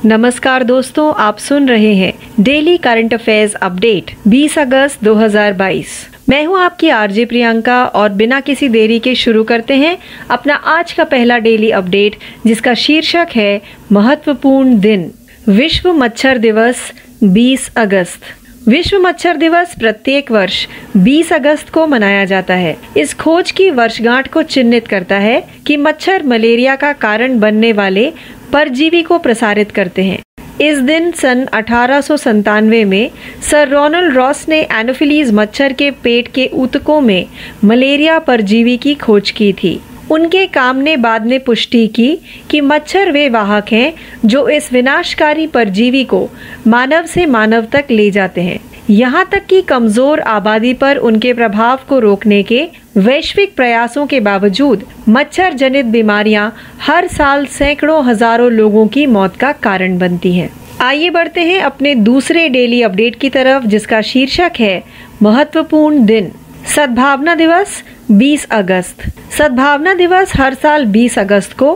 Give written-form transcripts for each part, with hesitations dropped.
नमस्कार दोस्तों, आप सुन रहे हैं डेली करंट अफेयर्स अपडेट 20 अगस्त 2022। मैं हूं आपकी आरजे प्रियंका और बिना किसी देरी के शुरू करते हैं अपना आज का पहला डेली अपडेट, जिसका शीर्षक है महत्वपूर्ण दिन। विश्व मच्छर दिवस 20 अगस्त। विश्व मच्छर दिवस प्रत्येक वर्ष 20 अगस्त को मनाया जाता है। इस खोज की वर्षगांठ को चिन्हित करता है कि मच्छर मलेरिया का कारण बनने वाले परजीवी को प्रसारित करते हैं। इस दिन सन 1897 में सर रोनाल्ड रॉस ने एनोफिलीज मच्छर के पेट के ऊतकों में मलेरिया परजीवी की खोज की थी। उनके काम ने बाद में पुष्टि की कि मच्छर वे वाहक हैं जो इस विनाशकारी परजीवी को मानव से मानव तक ले जाते हैं, यहाँ तक कि कमजोर आबादी पर उनके प्रभाव को रोकने के वैश्विक प्रयासों के बावजूद मच्छर जनित बीमारियां हर साल सैकड़ों हजारों लोगों की मौत का कारण बनती हैं। आइए बढ़ते हैं अपने दूसरे डेली अपडेट की तरफ, जिसका शीर्षक है महत्वपूर्ण दिन। सद्भावना दिवस 20 अगस्त। सद्भावना दिवस हर साल 20 अगस्त को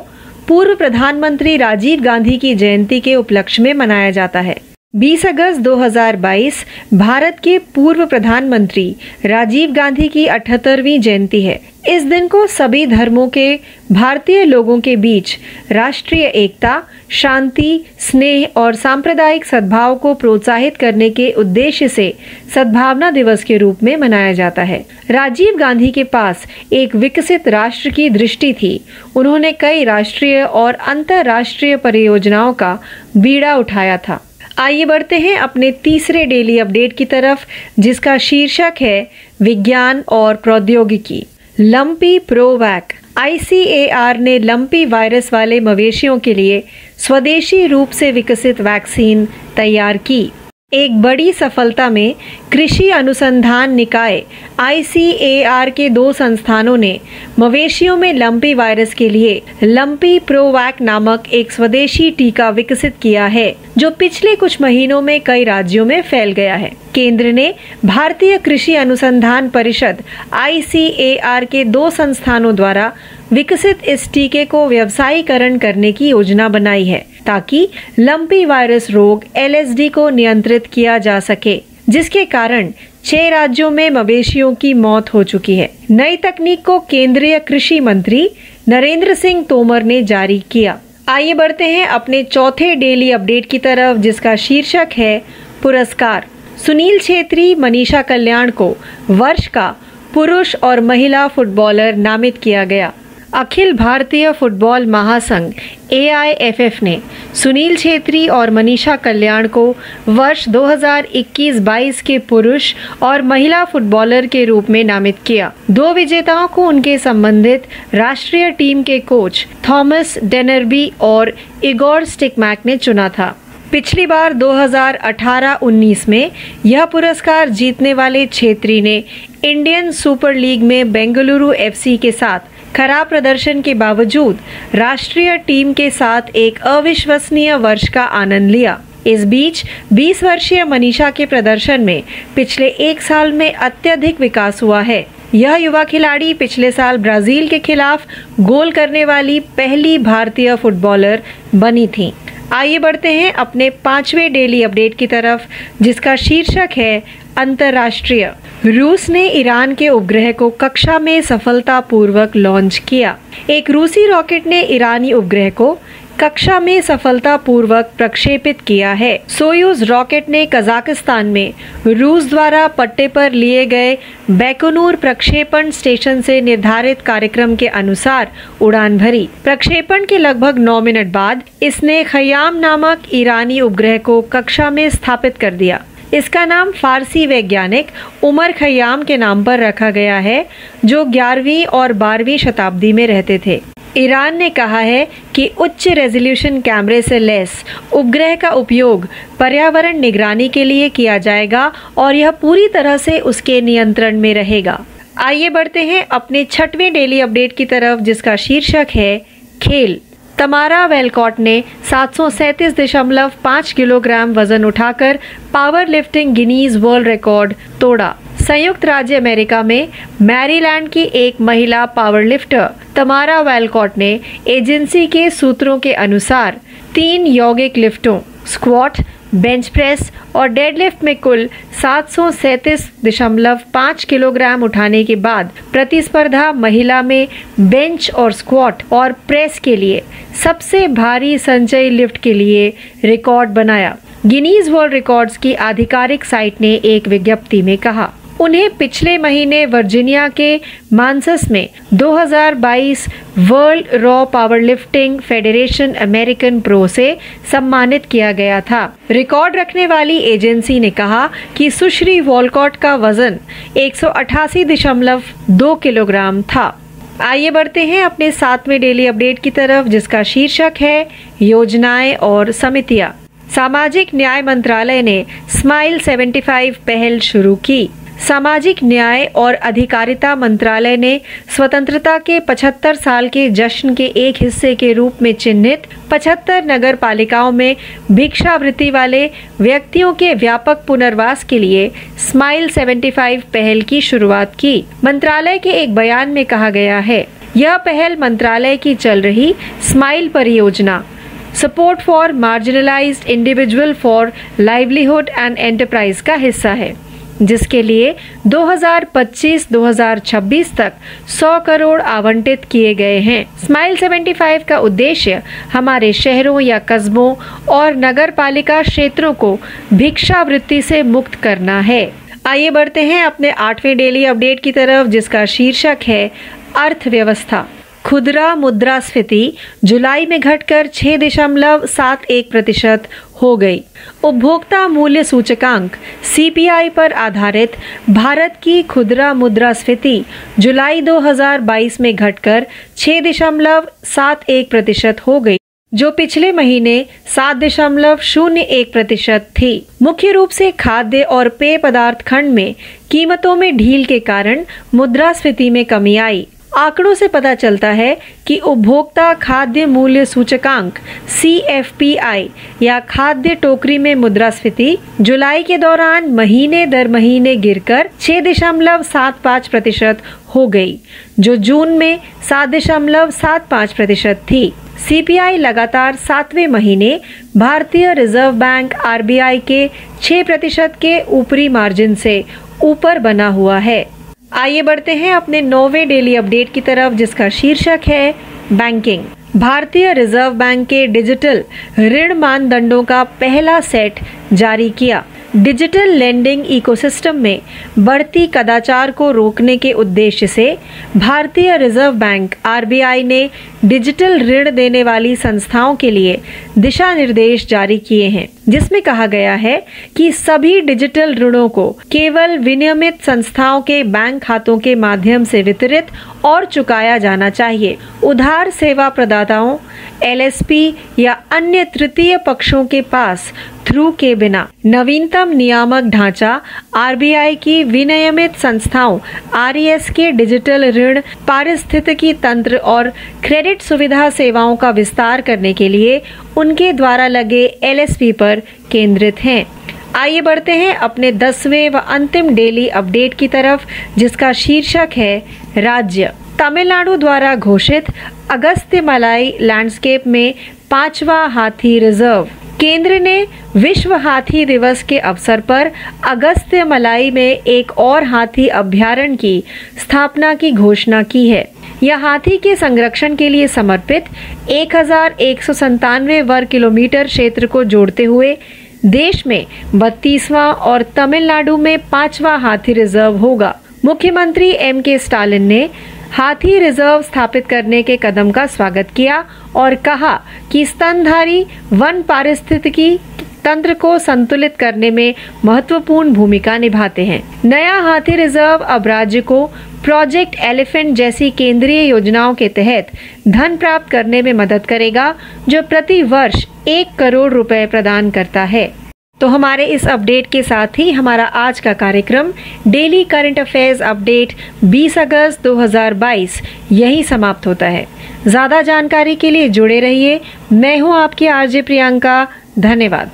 पूर्व प्रधानमंत्री राजीव गांधी की जयंती के उपलक्ष्य में मनाया जाता है। 20 अगस्त 2022 भारत के पूर्व प्रधानमंत्री राजीव गांधी की 78वीं जयंती है। इस दिन को सभी धर्मों के भारतीय लोगों के बीच राष्ट्रीय एकता, शांति, स्नेह और सांप्रदायिक सद्भाव को प्रोत्साहित करने के उद्देश्य से सद्भावना दिवस के रूप में मनाया जाता है। राजीव गांधी के पास एक विकसित राष्ट्र की दृष्टि थी। उन्होंने कई राष्ट्रीय और अंतर्राष्ट्रीय परियोजनाओं का बीड़ा उठाया था। आइए बढ़ते हैं अपने तीसरे डेली अपडेट की तरफ, जिसका शीर्षक है विज्ञान और प्रौद्योगिकी। Lumpy provoke. ICAR ने लंपी वायरस वाले मवेशियों के लिए स्वदेशी रूप से विकसित वैक्सीन तैयार की। एक बड़ी सफलता में कृषि अनुसंधान निकाय ICAR के 2 संस्थानों ने मवेशियों में लंपी वायरस के लिए लंपी प्रोवैक नामक एक स्वदेशी टीका विकसित किया है, जो पिछले कुछ महीनों में कई राज्यों में फैल गया है। केंद्र ने भारतीय कृषि अनुसंधान परिषद ICAR के 2 संस्थानों द्वारा विकसित इस टीके को व्यवसायीकरण करने की योजना बनाई है, ताकि लंपी वायरस रोग LSD को नियंत्रित किया जा सके, जिसके कारण 6 राज्यों में मवेशियों की मौत हो चुकी है। नई तकनीक को केंद्रीय कृषि मंत्री नरेंद्र सिंह तोमर ने जारी किया। आइए बढ़ते हैं अपने चौथे डेली अपडेट की तरफ, जिसका शीर्षक है पुरस्कार। सुनील छेत्री, मनीषा कल्याण को वर्ष का पुरुष और महिला फुटबॉलर नामित किया गया। अखिल भारतीय फुटबॉल महासंघ AIFF ने सुनील छेत्री और मनीषा कल्याण को वर्ष 2021-22 के पुरुष और महिला फुटबॉलर के रूप में नामित किया। 2 विजेताओं को उनके संबंधित राष्ट्रीय टीम के कोच थॉमस डेनरबी और इगोर स्टिकमैक ने चुना था। पिछली बार 2018-19 में यह पुरस्कार जीतने वाले छेत्री ने इंडियन सुपर लीग में बेंगलुरु FC के साथ खराब प्रदर्शन के बावजूद राष्ट्रीय टीम के साथ एक अविश्वसनीय वर्ष का आनंद लिया। इस बीच 20 वर्षीय मनीषा के प्रदर्शन में पिछले 1 साल में अत्यधिक विकास हुआ है। यह युवा खिलाड़ी पिछले साल ब्राजील के खिलाफ गोल करने वाली पहली भारतीय फुटबॉलर बनी थी। आइए बढ़ते हैं अपने 5वें डेली अपडेट की तरफ, जिसका शीर्षक है अंतर्राष्ट्रीय। रूस ने ईरान के उपग्रह को कक्षा में सफलतापूर्वक लॉन्च किया। एक रूसी रॉकेट ने ईरानी उपग्रह को कक्षा में सफलतापूर्वक प्रक्षेपित किया है। सोयूज रॉकेट ने कजाकिस्तान में रूस द्वारा पट्टे पर लिए गए बैकोनूर प्रक्षेपण स्टेशन से निर्धारित कार्यक्रम के अनुसार उड़ान भरी। प्रक्षेपण के लगभग 9 मिनट बाद इसने खयाम नामक ईरानी उपग्रह को कक्षा में स्थापित कर दिया। इसका नाम फारसी वैज्ञानिक उमर खयाम के नाम पर रखा गया है, जो 11वीं और 12वीं शताब्दी में रहते थे। ईरान ने कहा है कि उच्च रेजोल्यूशन कैमरे से लैस उपग्रह का उपयोग पर्यावरण निगरानी के लिए किया जाएगा और यह पूरी तरह से उसके नियंत्रण में रहेगा। आइए बढ़ते हैं अपने 6वें डेली अपडेट की तरफ, जिसका शीर्षक है खेल। तमारा वेलकॉट ने 737.5 किलोग्राम वजन उठाकर power lifting Guinness world record तोड़ा। संयुक्त राज्य अमेरिका में मैरीलैंड की एक महिला पावरलिफ्टर तमारा वेलकॉट ने एजेंसी के सूत्रों के अनुसार 3 यौगिक लिफ्टों स्क्वाट, बेंच प्रेस और डेडलिफ्ट में कुल 737.5 किलोग्राम उठाने के बाद प्रतिस्पर्धा महिला में बेंच और स्क्वाट और प्रेस के लिए सबसे भारी संचयी लिफ्ट के लिए रिकॉर्ड बनाया। गिनीज वर्ल्ड रिकॉर्ड्स की आधिकारिक साइट ने एक विज्ञप्ति में कहा उन्हें पिछले महीने वर्जीनिया के मानसस में 2022 world raw powerlifting federation American pro से सम्मानित किया गया था। रिकॉर्ड रखने वाली एजेंसी ने कहा कि सुश्री वॉलकॉट का वजन 188.2 किलोग्राम था। आइए बढ़ते हैं अपने 7वें डेली अपडेट की तरफ, जिसका शीर्षक है योजनाएं और समितियां। सामाजिक न्याय मंत्रालय ने स्माइल 75 पहल शुरू की। सामाजिक न्याय और अधिकारिता मंत्रालय ने स्वतंत्रता के 75 साल के जश्न के एक हिस्से के रूप में चिन्हित 75 नगर पालिकाओं में भिक्षावृत्ति वाले व्यक्तियों के व्यापक पुनर्वास के लिए स्माइल 75 पहल की शुरुआत की। मंत्रालय के एक बयान में कहा गया है, यह पहल मंत्रालय की चल रही स्माइल परियोजना support for marginalised individual for livelihood and enterprise का हिस्सा है, जिसके लिए 2025-2026 तक 100 करोड़ आवंटित किए गए हैं। स्माइल 75 का उद्देश्य हमारे शहरों या कस्बों और नगर पालिका क्षेत्रों को भिक्षावृत्ति से मुक्त करना है। आइए बढ़ते हैं अपने 8वें डेली अपडेट की तरफ, जिसका शीर्षक है अर्थव्यवस्था। खुदरा मुद्रास्फीति जुलाई में घटकर 6.71% हो गई। उपभोक्ता मूल्य सूचकांक CPI पर आधारित भारत की खुदरा मुद्रास्फीति जुलाई 2022 में घटकर 6.71% हो गई, जो पिछले महीने 7.01% थी। मुख्य रूप से खाद्य और पेय पदार्थ खंड में कीमतों में ढील के कारण मुद्रास्फीति में कमी आई। आंकड़ों से पता चलता है कि उपभोक्ता खाद्य मूल्य सूचकांक CFPI या खाद्य टोकरी में मुद्रास्फीति जुलाई के दौरान महीने दर महीने गिरकर 6.75% हो गई, जो जून में 7.75% थी। CPI लगातार 7वें महीने भारतीय रिजर्व बैंक RBI के 6% के ऊपरी मार्जिन से ऊपर बना हुआ है। आइए बढ़ते हैं अपने 9वें डेली अपडेट की तरफ, जिसका शीर्षक है बैंकिंग। भारतीय रिजर्व बैंक के डिजिटल ऋण मानदंडों का पहला सेट जारी किया। डिजिटल लेंडिंग इकोसिस्टम में बढ़ती कदाचार को रोकने के उद्देश्य से भारतीय रिजर्व बैंक RBI ने डिजिटल ऋण देने वाली संस्थाओं के लिए दिशा निर्देश जारी किए हैं, जिसमें कहा गया है कि सभी डिजिटल ऋणों को केवल विनियमित संस्थाओं के बैंक खातों के माध्यम से वितरित और चुकाया जाना चाहिए। उधार सेवा प्रदाताओं, LSP या अन्य तृतीय पक्षों के पास थ्रू के बिना नवीनतम नियामक ढांचा RBI की विनियमित संस्थाओं RES के डिजिटल ऋण पारिस्थितिकी तंत्र और क्रेडिट सुविधा सेवाओं का विस्तार करने के लिए उनके द्वारा लगे LSP पर केंद्रित हैं। आइए बढ़ते हैं अपने 10वें व अंतिम डेली अपडेट की तरफ, जिसका शीर्षक है राज्य। तमिलनाडु द्वारा घोषित अगस्त्यमलाई लैंडस्केप में 5वां हाथी रिजर्व। केंद्र ने विश्व हाथी दिवस के अवसर पर अगस्त्यमलाई में एक और हाथी अभयारण्य की स्थापना की घोषणा की है। यह हाथी के संरक्षण के लिए समर्पित 1197 वर्ग किलोमीटर क्षेत्र को जोड़ते हुए देश में 32वां और तमिलनाडु में 5वां हाथी रिजर्व होगा। मुख्यमंत्री M.K. स्टालिन ने हाथी रिजर्व स्थापित करने के कदम का स्वागत किया और कहा कि स्तनधारी वन पारिस्थितिकी तंत्र को संतुलित करने में महत्वपूर्ण भूमिका निभाते हैं। नया हाथी रिजर्व अब राज्य को प्रोजेक्ट एलिफेंट जैसी केंद्रीय योजनाओं के तहत धन प्राप्त करने में मदद करेगा, जो प्रति वर्ष 1 करोड़ रुपए प्रदान करता है। तो हमारे इस अपडेट के साथ ही हमारा आज का कार्यक्रम डेली करंट अफेयर्स अपडेट 20 अगस्त 2022 यही समाप्त होता है। ज़्यादा जानकारी के लिए जुड़े रहिए। मैं हूँ आपकी RJ प्रियंका। धन्यवाद।